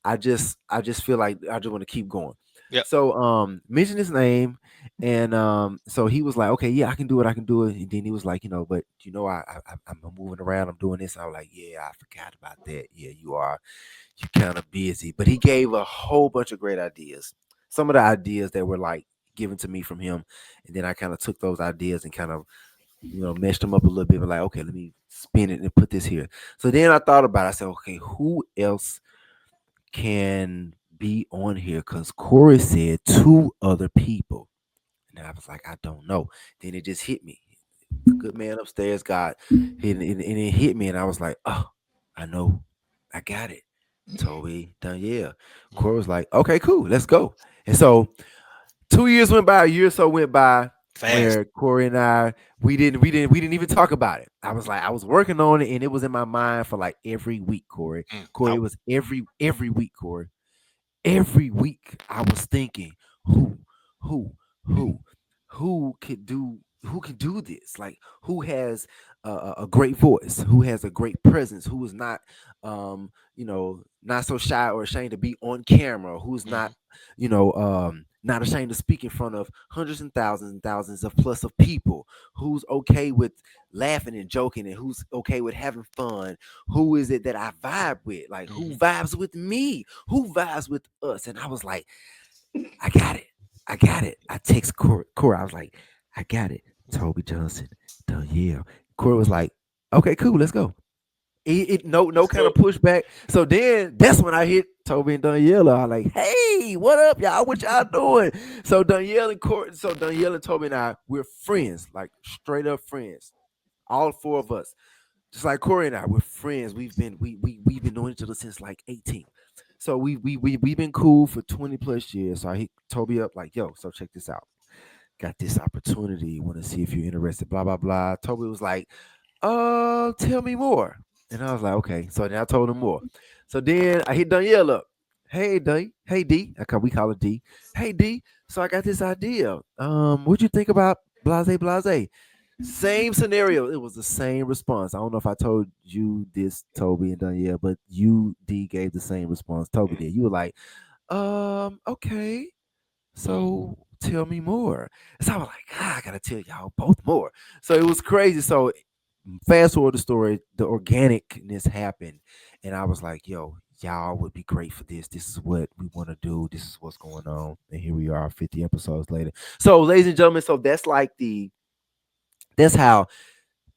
I just feel like I just want to keep going. Yep. So mention his name, and so he was like, okay, yeah, I can do it, I can do it. And then he was like, but I'm moving around, I'm doing this. I was like, yeah, I forgot about that. Yeah, you kind of busy. But he gave a whole bunch of great ideas. Some of the ideas that were like given to me from him, and then I kind of took those ideas and kind of meshed them up a little bit. But like, okay, let me spin it and put this here. So then I thought about it. I said, okay, who else can be on here? Because Cory said two other people. And I was like, I don't know. Then it just hit me. The good man upstairs got hit, and it hit me, and I was like, oh, I know, I got it. Toby Danielle. Cory was like, okay, cool, let's go. And so 2 years went by, a year or so went by, Fast. where Cory and I we didn't even talk about it. I was like, I was working on it, and it was in my mind for like every week, Cory. Cory, it was every week, Cory. Every week I was thinking, who, who, who, who can do this? Like, who has a great voice, who has a great presence, who is not, not so shy or ashamed to be on camera, who's not, not ashamed to speak in front of hundreds and thousands of plus of people, who's okay with laughing and joking, and who's okay with having fun. Who is it that I vibe with? Like, who vibes with me? Who vibes with us? And I was like, I got it. I got it. I text Cory. I was like, I got it. Toby Johnson. Yeah. Cory was like, okay, cool, let's go. No kind of pushback. So then that's when I hit Toby and Daniela. I like, hey, what up, y'all? What y'all doing? So Danielle and Toby and I, we're friends, like straight up friends. All four of us. Just like Cory and I, we're friends. We've been knowing each other since like 18. So we've been cool for 20 plus years. So I hit Toby up like, yo, so check this out. Got this opportunity. Want to see if you're interested. Blah blah blah. Toby was like, tell me more. And I was like, okay. So then I told him more. So then I hit Danielle up. Hey D. Hey D. We call it D. Hey D. So I got this idea. What'd you think about blase blase? Same scenario. It was the same response. I don't know if I told you this, Toby and Danielle, but you D gave the same response. Toby did. You were like, okay. So tell me more. So I was like, I gotta tell y'all both more. So it was crazy. So fast forward the story, the organicness happened, and I was like, yo, y'all would be great for this. This is what we want to do. This is what's going on. And here we are 50 episodes later. So, ladies and gentlemen, so that's how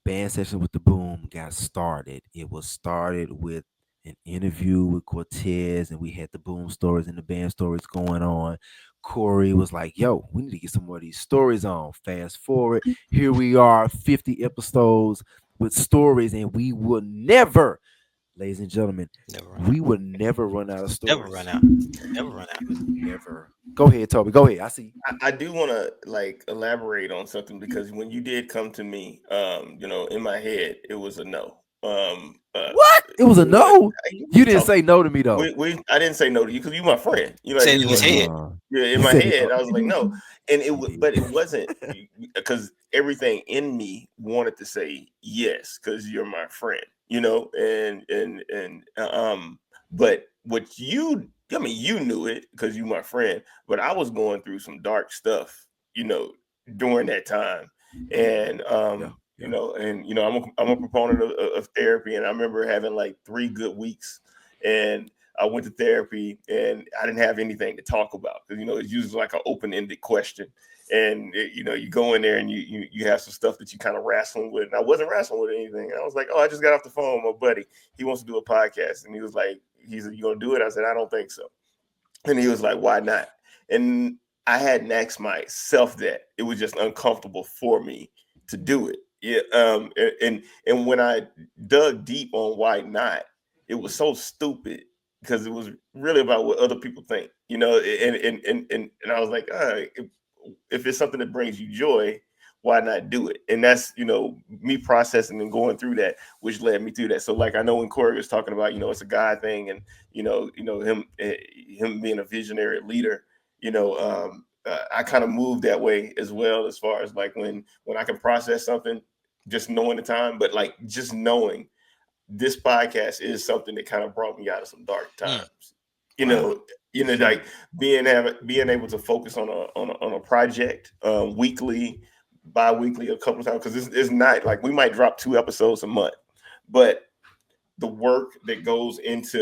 Band Session with the Boom got started. It was started with an interview with Cortez, and we had the Boom stories and the band stories going on. Cory was like, yo, we need to get some more of these stories on. Fast forward, here we are, 50 episodes with stories, and we will never, ladies and gentlemen, we will never run out of stories. Never run out. Never run out. Never. Go ahead, Toby. Go ahead. I see. I do want to like elaborate on something, because when you did come to me, in my head it was a no. What? It was a no? You didn't say no to me though. I didn't say no to you because you're my friend. You know, in his head. Yeah, in my head, I was like no, and but it wasn't, because everything in me wanted to say yes because you're my friend. But what you knew it because you my friend, but I was going through some dark stuff, during that time, and I'm a proponent of therapy, and I remember having like 3 good weeks, and I went to therapy, and I didn't have anything to talk about because it's usually like an open-ended question, and you go in there and you have some stuff that you kind of wrestling with, and I wasn't wrestling with anything. I was like, oh, I just got off the phone with my buddy. He wants to do a podcast, and he was like, you gonna do it? I said, I don't think so. And he was like, why not? And I hadn't asked myself that. It was just uncomfortable for me to do it. Yeah. And when I dug deep on why not, it was so stupid because it was really about what other people think, and I was like, if it's something that brings you joy, why not do it? And that's, me processing and going through that, which led me through that. So like, I know when Cory was talking about, it's a God thing, and him being a visionary leader, I kind of moved that way as well, as far as like when I can process something, just knowing the time, but like just knowing this podcast is something that kind of brought me out of some dark times. Like being able to focus on a project weekly, bi-weekly, a couple of times, because it's not like we might drop 2 episodes a month, but the work that goes into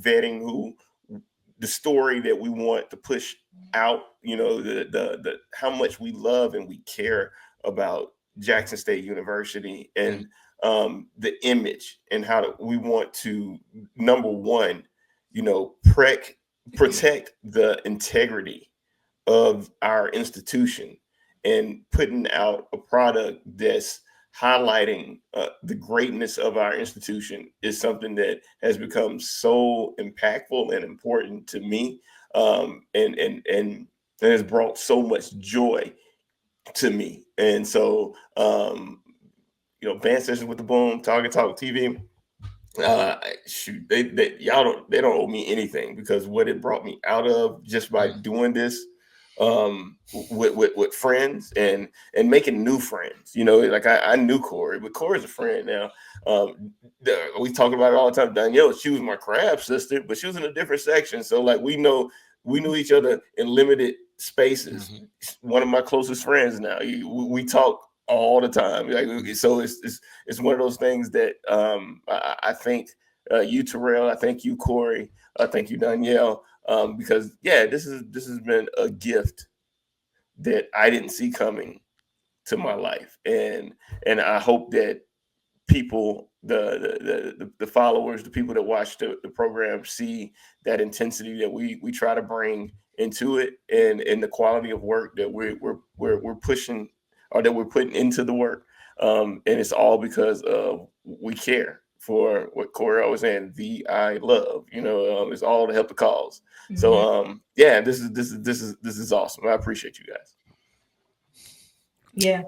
vetting the story that we want to push out, the how much we love and we care about Jackson State University, and the image, and how we want to, number one, protect the integrity of our institution, and putting out a product that's highlighting the greatness of our institution is something that has become so impactful and important to me, and has brought so much joy to me. And so, band sessions with the Boom, Talk TV, shoot, they don't owe me anything, because what it brought me out of just by doing this, with friends, and making new friends. Like I knew Cory, but Cory's a friend now. We talk about it all the time. Danielle, she was my crab sister, but she was in a different section. So like we knew each other in limited spaces. One of my closest friends now. We talk all the time. Like, so it's one of those things that I think you, Terrell, I thank you, Cory, I thank you, Danielle, because this has been a gift that I didn't see coming to my life, and I hope that people, the followers, the people that watch the program, see that intensity that we try to bring into it, and the quality of work that we're pushing, or that we're putting into the work, and it's all because we care for what Cory always saying, I love, it's all to help the cause. So this is awesome. I appreciate you guys. Yeah.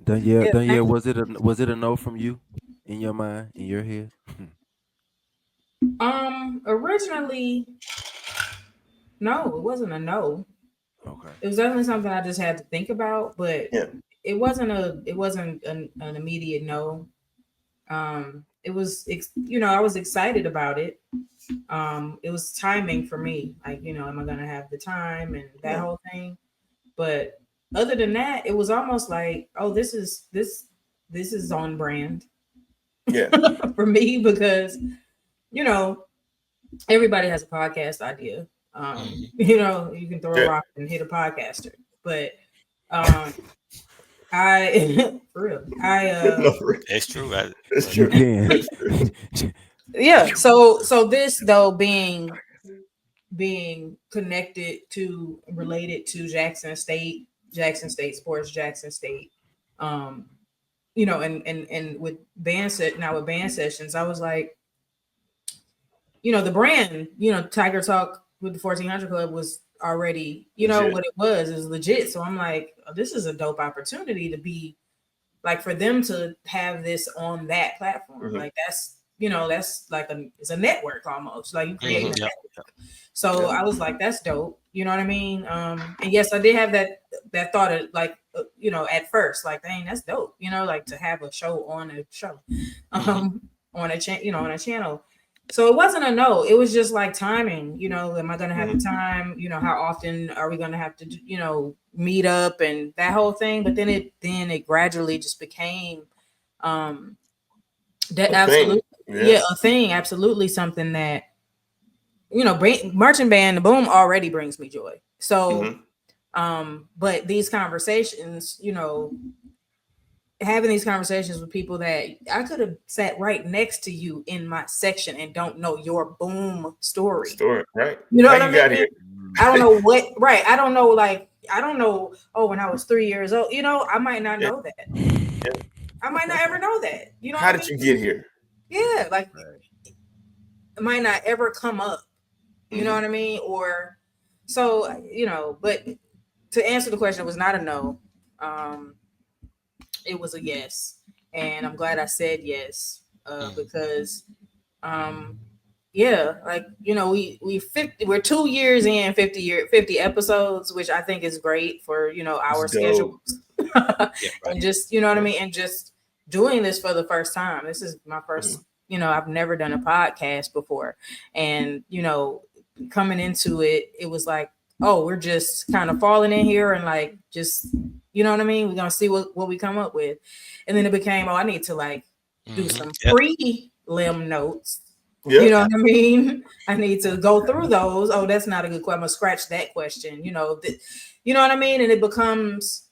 Danielle, was it a no from you, in your mind, in your head? Originally, no, it wasn't a no. Okay. It was definitely something I just had to think about, but it wasn't an immediate no. It was, I was excited about it. It was timing for me. Like, am I gonna have the time and that whole thing? But other than that, it was almost like, oh, this is on brand. Yeah. For me, because everybody has a podcast idea. You can throw a rock and hit a podcaster, but I for real, it's true. It's true. You can. Yeah. So this, though, being connected to, related to Jackson State sports, Jackson State, and with band sessions, I was like, the brand, Tiger Talk with the 1400 Club was already, what it was is legit. So I'm like, oh, this is a dope opportunity to be like, for them to have this on that platform. Like that's like it's a network almost, like you create a network. So I was like, that's dope. You know what I mean? And yes, I did have that thought of like, at first, like, dang, that's dope. Like to have a show on a show, on a on a channel. So it wasn't a no. It was just like timing. Am I going to have the time? How often are we going to have to, meet up and that whole thing? But then it gradually just became that absolutely, a thing. Absolutely, something that marching band, the Boom already brings me joy. So, but these conversations, having these conversations with people that I could have sat right next to you in my section and don't know your Boom story, right? You know how what you I mean? got here? I don't know what, right? I don't know, like, I don't know. Oh, when I was 3 years old, I might not know that. I might not ever know that. How did you get here? Yeah, like, might not ever come up. You know what I mean? Or so, but to answer the question, it was not a no. It was a yes. And I'm glad I said yes. Because yeah, like we're 2 years in 50 episodes, which I think is great for our schedules. And just what I mean, and just doing this for the first time. This is my first, I've never done a podcast before. And coming into it, it was like, oh, we're just kind of falling in here and like just what I mean, we're gonna see what we come up with. And then it became, oh, I need to like do some prelim notes. You know what I mean? I need to go through those. Oh, that's not a good question. I'm gonna scratch that question. You know what I mean? And it becomes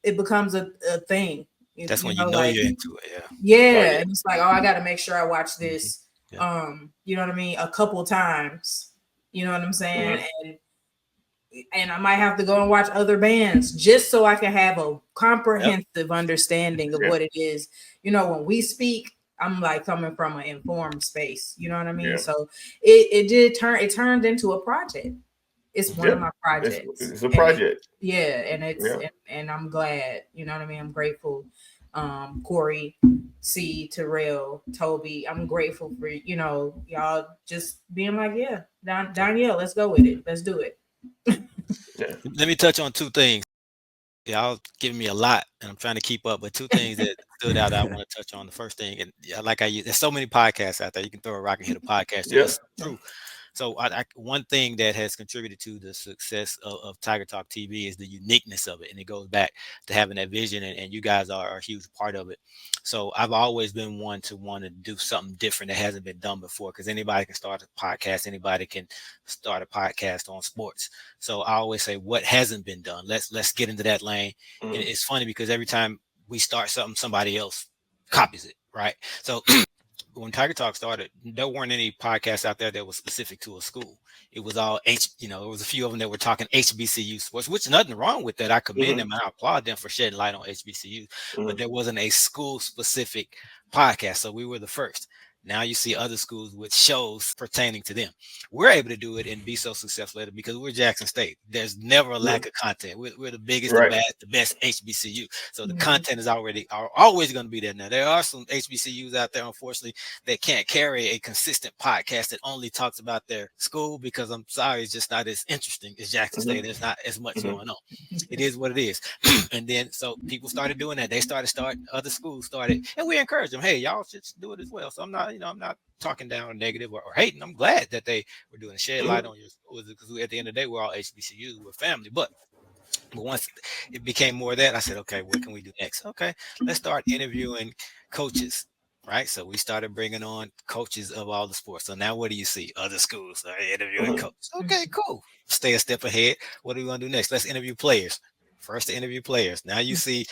a thing. That's when you know you're into it. Yeah. And it's like, oh, I got to make sure I watch this. You know what I mean? A couple times. You know what I'm saying? And I might have to go and watch other bands just so I can have a comprehensive understanding of what it is. When we speak, I'm like coming from an informed space. You know what I mean? So it turned into a project. It's one of my projects. It's a project. And I'm glad. You know what I mean? I'm grateful. Cory, C, Terrell, Toby. I'm grateful for y'all just being like, Danielle, let's go with it. Let's do it. Let me touch on two things. Y'all giving me a lot, and I'm trying to keep up. But two things that stood out that I want to touch on. The first thing, and there's so many podcasts out there. You can throw a rock and hit a podcast. That's true. So one thing that has contributed to the success of Tiger Talk TV is the uniqueness of it. And it goes back to having that vision, and you guys are a huge part of it. So I've always been one to want to do something different that hasn't been done before, because anybody can start a podcast. Anybody can start a podcast on sports. So I always say, what hasn't been done? Let's get into that lane. And it's funny because every time we start something, somebody else copies it, right? So when Tiger Talk started, there weren't any podcasts out there that was specific to a school. It was all there was a few of them that were talking HBCU sports, which nothing wrong with that. I commend them and I applaud them for shedding light on HBCU, but there wasn't a school specific podcast. So we were the first. Now you see other schools with shows pertaining to them. We're able to do it and be so successful at it because we're Jackson State. There's never a lack of content. We're the biggest, the best HBCU. So the content is always going to be there. Now, there are some HBCUs out there, unfortunately, that can't carry a consistent podcast that only talks about their school because I'm sorry, it's just not as interesting as Jackson State. There's not as much going on. It is what it is. And then so people started doing that. They other schools started, and we encourage them. Hey, y'all should do it as well. So I'm not talking down or negative or hating. I'm glad that they were doing a shed light on your schools because at the end of the day, we're all HBCUs, we're family. But once it became more of that, I said, okay, what can we do next? Okay, let's start interviewing coaches. Right. So we started bringing on coaches of all the sports. So now what do you see? Other schools are interviewing coaches. Okay, cool. Stay a step ahead. What do we want to do next? Let's interview players. First to interview players. Now you see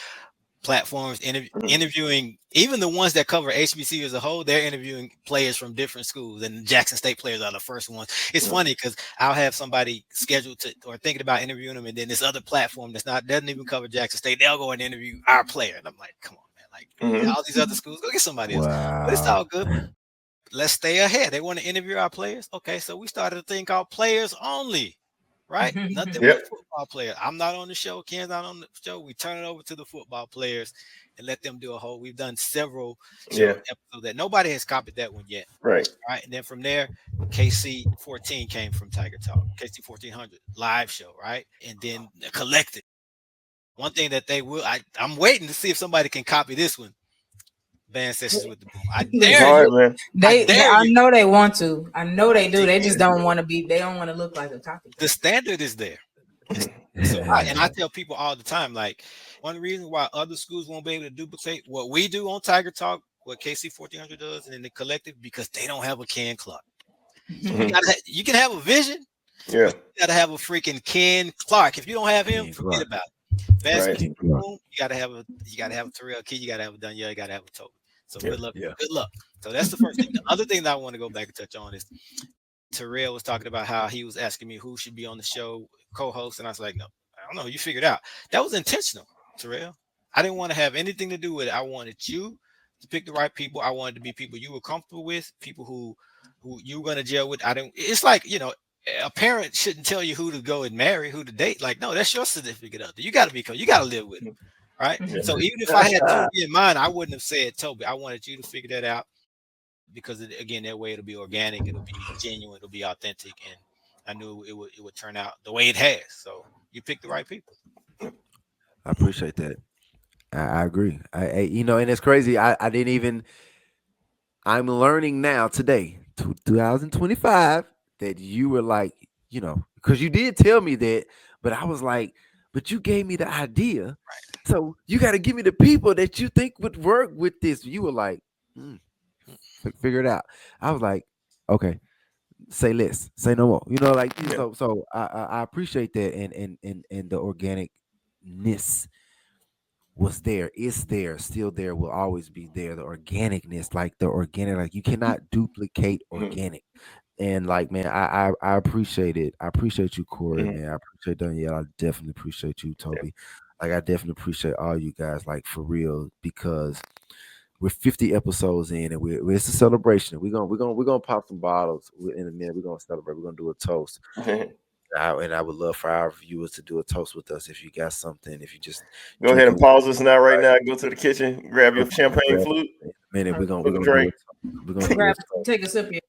platforms interviewing even the ones that cover HBCU as a whole. They're interviewing players from different schools, and Jackson State players are the first ones. It's funny because I'll have somebody scheduled to or thinking about interviewing them, and then this other platform doesn't even cover Jackson State, they'll go and interview our player, and I'm like, come on, man, like all these other schools, go get somebody else. But it's all good. Let's stay ahead. They want to interview our players. Okay, so we started a thing called Players Only. Right? Nothing but football players. I'm not on the show. Ken's not on the show. We turn it over to the football players and let them do a whole. We've done several episodes that nobody has copied that one yet. Right. And then from there, KC 14 came from Tiger Talk. KC 1400 live show. Right. And then the Collective. One thing that they will, I'm waiting to see if somebody can copy this one. Band Sessions with the Boom. I dare you. I know they want to. I know they do. They just don't want to be. They don't want to look like a copy. The standard is there. So I tell people all the time, like, one reason why other schools won't be able to duplicate what we do on Tiger Talk, what KC 1400 does, and in the Collective, because they don't have a Ken Clark. So you can have a vision. Yeah. But you got to have a freaking Ken Clark. If you don't have him, forget about it. You got to have a Terrell Key. You got to have a Danielle. You got to have a Toby. So good luck. Good luck. So that's the first thing. The other thing that I want to go back and touch on is Terrell was talking about how he was asking me who should be on the show, co-host, and I was like, no, I don't know. You figured it out. That was intentional, Terrell. I didn't want to have anything to do with it. I wanted you to pick the right people. I wanted to be people you were comfortable with, people who who you going to jail with. I don't. It's like, a parent shouldn't tell you who to go and marry, who to date. Like, no, that's your significant other. You got to you got to live with it, right? So even if I had Toby in mind, I wouldn't have said Toby. I wanted you to figure that out because again, that way it'll be organic, it'll be genuine, it'll be authentic, and I knew it would turn out the way it has. So you picked the right people. I appreciate that. I agree. And it's crazy. I didn't even. I'm learning now today, 2025, that you were like, because you did tell me that, but I was like, but you gave me the idea, so you got to give me the people that you think would work with this. You were like, figure it out. I was like, okay, say less, say no more. So I appreciate that, and the organicness was there, is there, still there, will always be there. The organicness, like you cannot duplicate organic. And like, man, I appreciate it. I appreciate you, Cory, man. I appreciate Danielle. I definitely appreciate you, Toby. Like, I definitely appreciate all you guys, like, for real, because we're 50 episodes in, and it's a celebration. We're gonna pop some bottles in a minute. We're gonna celebrate. We're gonna do a toast. And I would love for our viewers to do a toast with us. If you got something, if you just go ahead and pause this now, right now. Go to the kitchen, grab your champagne flute. In a minute, we're gonna do it. Grab, take a sip here.